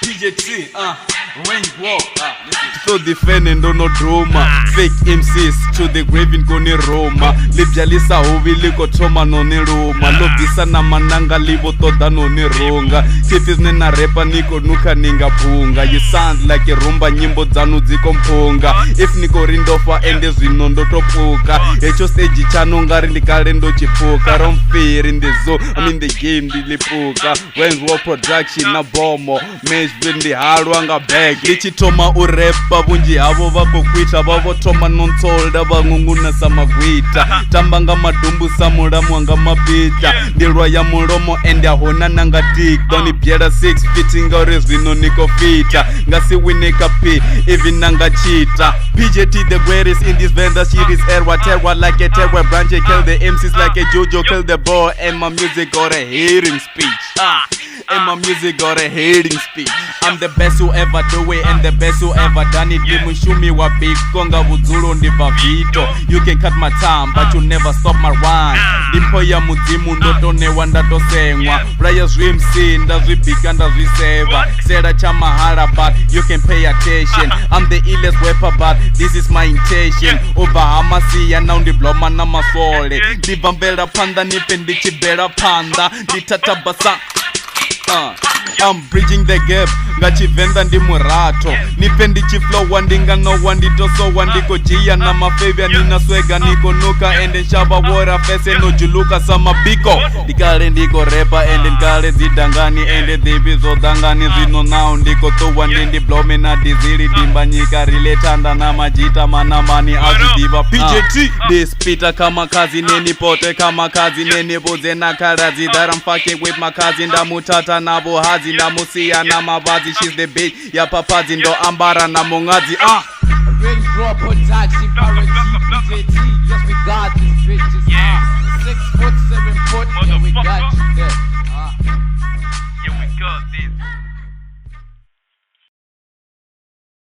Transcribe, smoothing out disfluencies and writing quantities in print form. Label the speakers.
Speaker 1: PJT, range walk, so defend ndo no drama. Fake MCs to the grave nkoni Roma. Libjalisa hovi liko troma noni Roma. Lobisa na mananga libo toda noni ronga. Kifis nena repa niko nuka ninga punga. You sound like a rumba nyimbo zanu ziko mpunga. If niko rindofa ende zwinondo topuka. Echo stage chano ngari ndikale ndo chipuka. Rom fear in the zone, I'm in the game dilipuka. When war production na bomo. Mesh vindi harwanga bag. Lichitoma urepa bunji havo vako kwita. Bavo toma non-solda vangunguna samagwita. Tambanga madumbu samura mwanga mapita. Ndirwa ya muromo ende ahona nanga tik. Doni biera 6 feet ingores vino niko fita. Ngasi winika pi, even nanga cheetah. PJT the greatest in this vendor shit is erwa. Terwa like a terwa branch. Kill the MCs like a Jojo. Kill the boy and my music got a hearing speech. And my music got a hating speech. I'm the best who ever do it and the best who ever done it. Limushumi wa big konga vuzulu ndiva vito. You can cut my time but you never stop my rhyme. Dimpo ya muzimu ndoto newa ndato sengwa. Raya zwimsi ndazwibika ndazwiseva. Sera cha mahala but you can pay attention. I'm the illest rapper but this is my intention. Over hamasiya now ndibloma na masole. Ndivambela panda nipendichibela panda. Nditatabasa I'm bridging the gap ngachivenda ndi murato nipendi chiflow wandinga no wandito so wandiko jia na mafavia nina swega niko nuka ende shaba wora fese no juluka sama biko dikale ndiko repa ende nkale zidangani ende dhibizo dangani zino nao ndiko to wandindi blome na dizili dimbanyika riletanda na majita manamani azidiva PJT dispita kama kazi neni pote kama kazi neni boze na karazi that I'm fucking with my kazi ndamutata na bohazi ndamusia na mabazi. She's the bitch ya papazi ndo ambara na mungazi.
Speaker 2: Range Raw Production,